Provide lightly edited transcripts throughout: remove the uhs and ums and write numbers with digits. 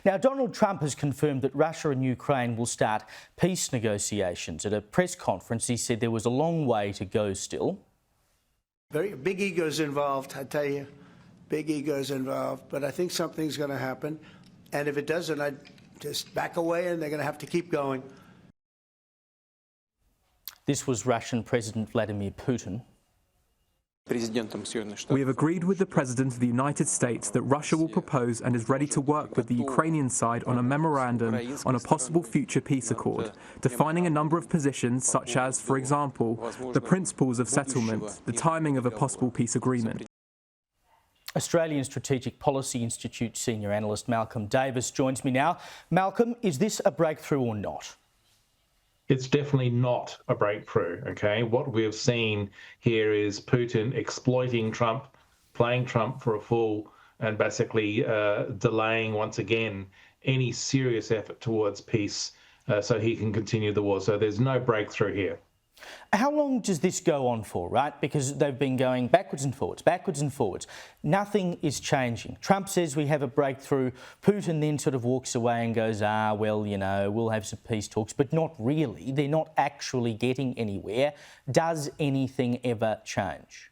Now, Donald Trump has confirmed that Russia and Ukraine will start peace negotiations. At a press conference, he said there was a long way to go still. Very big egos involved, I tell you. Big egos involved. But I think something's going to happen. And if it doesn't, I'd just back away and they're going to have to keep going. This was Russian President Vladimir Putin. We have agreed with the President of the United States that Russia will propose and is ready to work with the Ukrainian side on a memorandum on a possible future peace accord, defining a number of positions such as, for example, the principles of settlement, the timing of a possible peace agreement. Australian Strategic Policy Institute senior analyst Malcolm Davis joins me now. Malcolm, is this a breakthrough or not? It's definitely not a breakthrough, okay? What we have seen here is Putin exploiting Trump, playing Trump for a fool, and basically delaying once again any serious effort towards peace so he can continue the war. So there's no breakthrough here. How long does this go on for, right? Because they've been going backwards and forwards, backwards and forwards. Nothing is changing. Trump says we have a breakthrough. Putin then sort of walks away and goes, well, you know, we'll have some peace talks, but not really. They're not actually getting anywhere. Does anything ever change?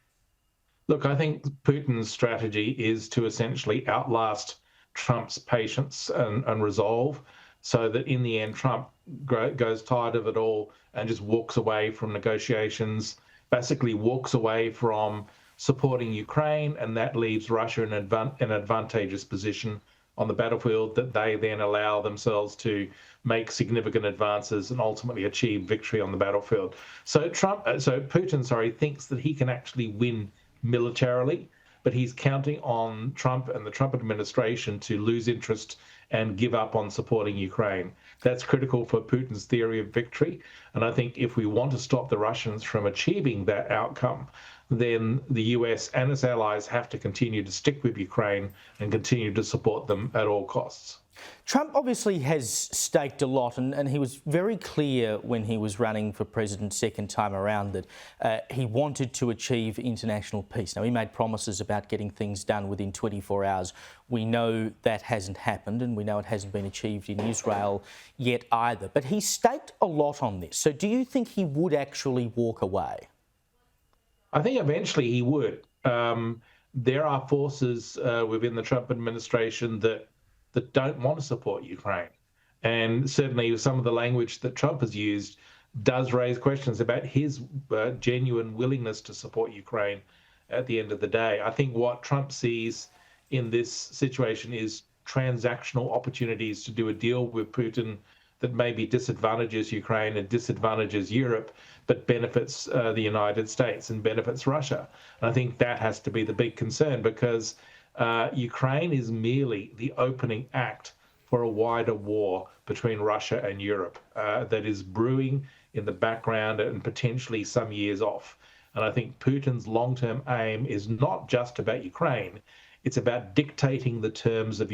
Look, I think Putin's strategy is to essentially outlast Trump's patience and resolve, so that in the end Trump goes tired of it all and just walks away from negotiations, basically walks away from supporting Ukraine, and that leaves Russia in an advantageous position on the battlefield that they then allow themselves to make significant advances and ultimately achieve victory on the battlefield. So Putin, thinks that he can actually win militarily, but he's counting on Trump and the Trump administration to lose interest and give up on supporting Ukraine. That's critical for Putin's theory of victory. And I think if we want to stop the Russians from achieving that outcome, then the US and its allies have to continue to stick with Ukraine and continue to support them at all costs. Trump obviously has staked a lot, and he was very clear when he was running for president second time around that he wanted to achieve international peace. Now, he made promises about getting things done within 24 hours. We know that hasn't happened, and we know it hasn't been achieved in Israel yet either. But he staked a lot on this. So do you think he would actually walk away? I think eventually he would. There are forces within the Trump administration that don't want to support Ukraine. And certainly some of the language that Trump has used does raise questions about his genuine willingness to support Ukraine at the end of the day. I think what Trump sees in this situation is transactional opportunities to do a deal with Putin that maybe disadvantages Ukraine and disadvantages Europe, but benefits the United States and benefits Russia. And I think that has to be the big concern, because Ukraine is merely the opening act for a wider war between Russia and Europe that is brewing in the background and potentially some years off. And I think Putin's long-term aim is not just about Ukraine, it's about dictating the terms of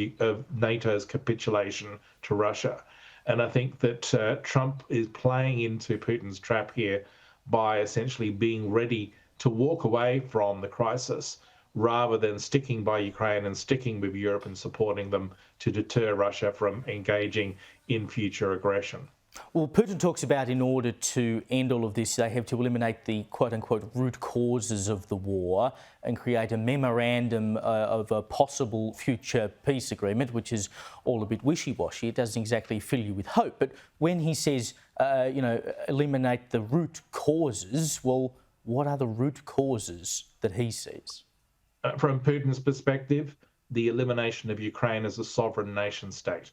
NATO's capitulation to Russia. And I think that Trump is playing into Putin's trap here by essentially being ready to walk away from the crisis rather than sticking by Ukraine and sticking with Europe and supporting them to deter Russia from engaging in future aggression. Well, Putin talks about in order to end all of this, they have to eliminate the quote-unquote root causes of the war and create a memorandum of a possible future peace agreement, which is all a bit wishy-washy. It doesn't exactly fill you with hope. But when he says, eliminate the root causes, well, what are the root causes that he sees? From Putin's perspective, the elimination of Ukraine as a sovereign nation state.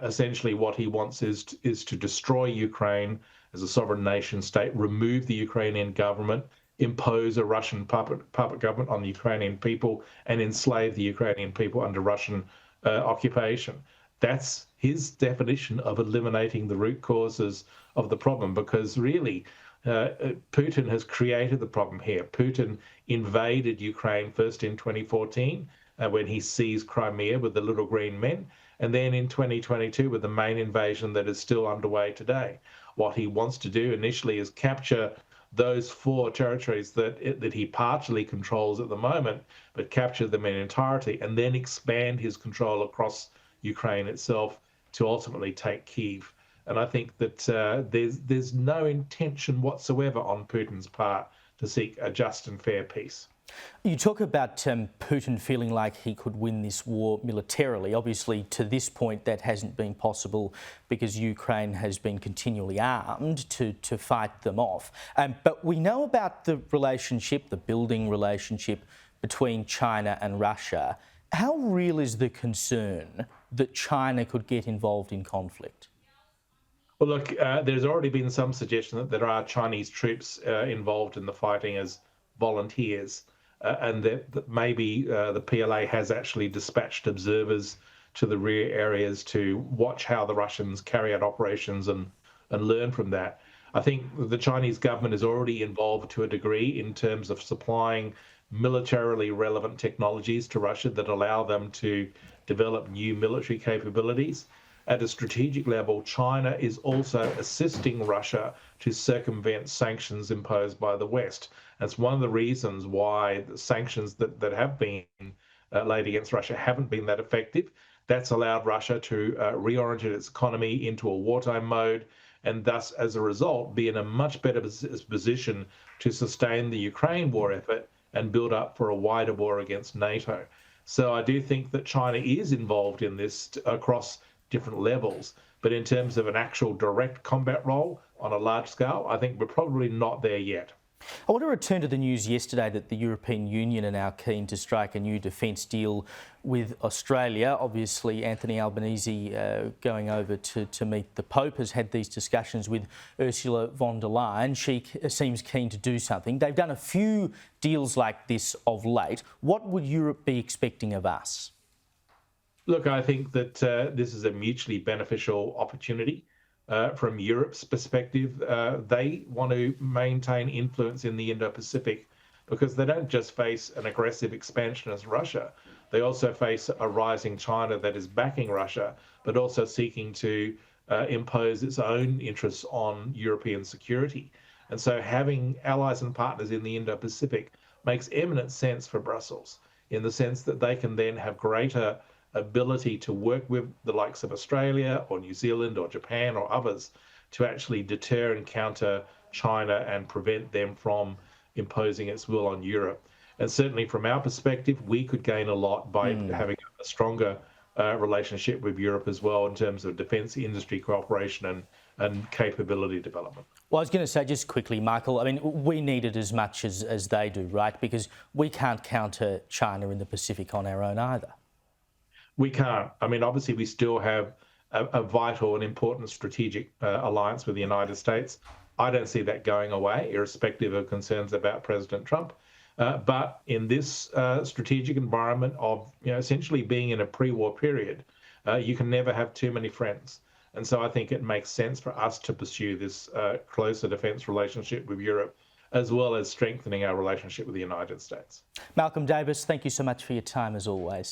Essentially what he wants is to destroy Ukraine as a sovereign nation state, remove the Ukrainian government, impose a Russian puppet government on the Ukrainian people, and enslave the Ukrainian people under Russian occupation. That's his definition of eliminating the root causes of the problem, because really Putin has created the problem here. Putin invaded Ukraine first in 2014 when he seized Crimea with the little green men, and then in 2022 with the main invasion that is still underway today. What he wants to do initially is capture those 4 territories that he partially controls at the moment, but capture them in entirety and then expand his control across Ukraine itself to ultimately take Kyiv. And I think that there's no intention whatsoever on Putin's part to seek a just and fair peace. You talk about Putin feeling like he could win this war militarily. Obviously, to this point, that hasn't been possible because Ukraine has been continually armed to fight them off. But we know about the relationship, the building relationship between China and Russia. How real is the concern that China could get involved in conflict? Well, look, there's already been some suggestion that there are Chinese troops involved in the fighting as volunteers, and that maybe the PLA has actually dispatched observers to the rear areas to watch how the Russians carry out operations and learn from that. I think the Chinese government is already involved to a degree in terms of supplying militarily relevant technologies to Russia that allow them to develop new military capabilities. At a strategic level, China is also assisting Russia to circumvent sanctions imposed by the West. That's one of the reasons why the sanctions that have been laid against Russia haven't been that effective. That's allowed Russia to reorient its economy into a wartime mode, and thus, as a result, be in a much better position to sustain the Ukraine war effort and build up for a wider war against NATO. So I do think that China is involved in this across different levels, but in terms of an actual direct combat role on a large scale, I think we're probably not there yet. I want to return to the news yesterday that the European Union are now keen to strike a new defence deal with Australia. Obviously, Anthony Albanese going over to meet the Pope has had these discussions with Ursula von der Leyen. She seems keen to do something. They've done a few deals like this of late. What would Europe be expecting of us? Look, I think that this is a mutually beneficial opportunity. From Europe's perspective, they want to maintain influence in the Indo-Pacific because they don't just face an aggressive expansionist Russia. They also face a rising China that is backing Russia, but also seeking to impose its own interests on European security. And so having allies and partners in the Indo-Pacific makes eminent sense for Brussels, in the sense that they can then have greater ability to work with the likes of Australia or New Zealand or Japan or others to actually deter and counter China and prevent them from imposing its will on Europe. And certainly from our perspective, we could gain a lot by having a stronger relationship with Europe as well in terms of defence industry cooperation and capability development. Well, I was going to say just quickly, Michael, I mean, we need it as much as they do, right? Because we can't counter China in the Pacific on our own either. We can't. I mean, obviously, we still have a vital and important strategic alliance with the United States. I don't see that going away, irrespective of concerns about President Trump. But in this strategic environment of essentially being in a pre-war period, you can never have too many friends. And so I think it makes sense for us to pursue this closer defence relationship with Europe, as well as strengthening our relationship with the United States. Malcolm Davis, thank you so much for your time as always.